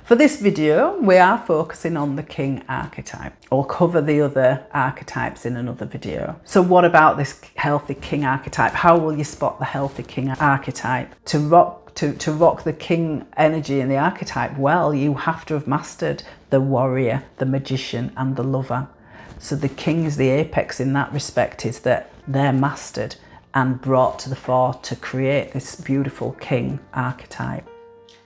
For this video, we are focusing on the King archetype. I'll cover the other archetypes in another video. So what about this healthy King archetype? How will you spot the healthy King archetype? To rock the King energy in the archetype, well, you have to have mastered the warrior, the magician, and the lover. So the King is the apex in that respect, is that they're mastered and brought to the fore to create this beautiful King archetype.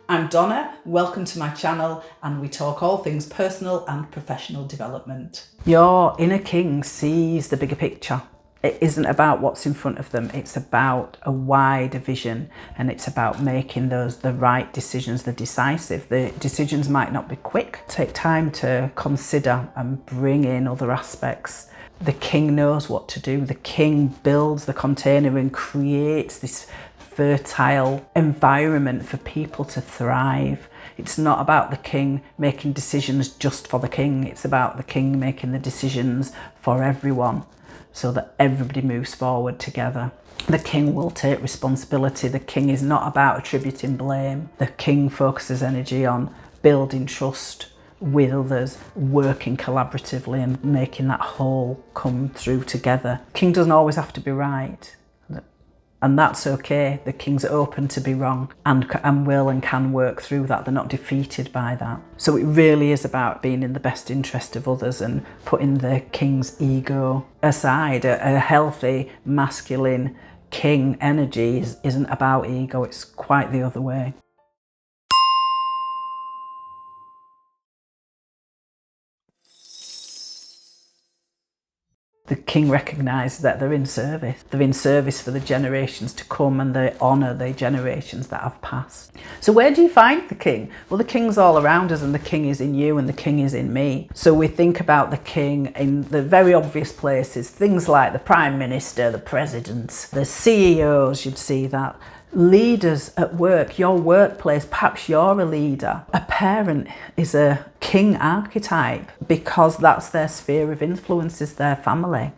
I'm Donna, welcome to my channel, and we talk all things personal and professional development. Your inner King sees the bigger picture. It isn't about what's in front of them, it's about a wider vision, and it's about making the right decisions, the decisive. The decisions might not be quick. Take time to consider and bring in other aspects. The King knows what to do. The King builds the container and creates this fertile environment for people to thrive. It's not about the King making decisions just for the King. It's about the King making the decisions for everyone so that everybody moves forward together. The King will take responsibility. The King is not about attributing blame. The King focuses energy on building trust with others, working collaboratively and making that whole come through together. King doesn't always have to be right. And that's okay. The King's open to be wrong and will and can work through that. They're not defeated by that. So it really is about being in the best interest of others and putting the King's ego aside. A healthy, masculine King energy isn't about ego. It's quite the other way. The King recognises that they're in service. They're in service for the generations to come, and they honour the generations that have passed. So where do you find the King? Well, the King's all around us, and the King is in you and the King is in me. So we think about the King in the very obvious places, things like the Prime Minister, the President, the CEOs, you'd see that. Leaders at work, your workplace, perhaps you're a leader. A parent is a King archetype because that's their sphere of influence, is their family.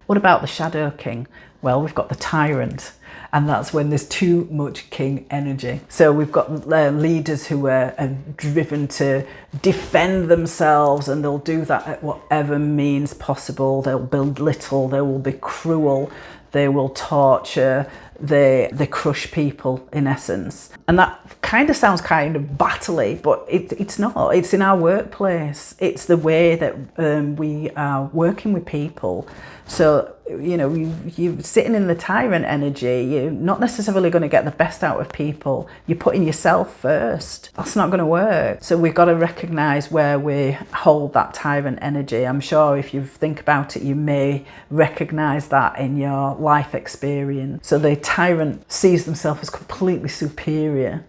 What about the Shadow King? Well, we've got the Tyrant, and that's when there's too much King energy. So we've got leaders who are driven to defend themselves, and they'll do that at whatever means possible. They'll belittle, they will be cruel, they will torture, they crush people in essence. And that kind of sounds kind of battly, but it's not. It's in our workplace. It's the way that we are working with people. So, you know, you're sitting in the Tyrant energy, you're not necessarily going to get the best out of people. You're putting yourself first. That's not going to work. So we've got to recognise where we hold that Tyrant energy. I'm sure if you think about it, you may recognise that in your life experience. So the Tyrant sees themselves as completely superior,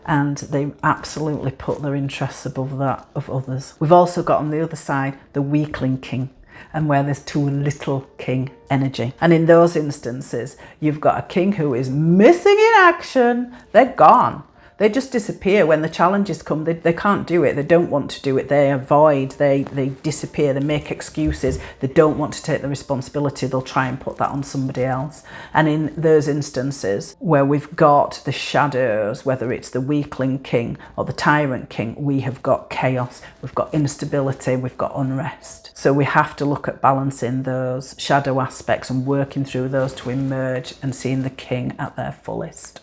and they absolutely put their interests above that of others. We've also got on the other side the Weakling King, and where there's too little King energy. And in those instances, you've got a King who is missing in action. They're gone. They just disappear when the challenges come. They can't do it. They don't want to do it. They avoid, they disappear, they make excuses. They don't want to take the responsibility. They'll try and put that on somebody else. And in those instances where we've got the shadows, whether it's the Weakling King or the Tyrant King, we have got chaos, we've got instability, we've got unrest. So we have to look at balancing those shadow aspects and working through those to emerge and seeing the King at their fullest.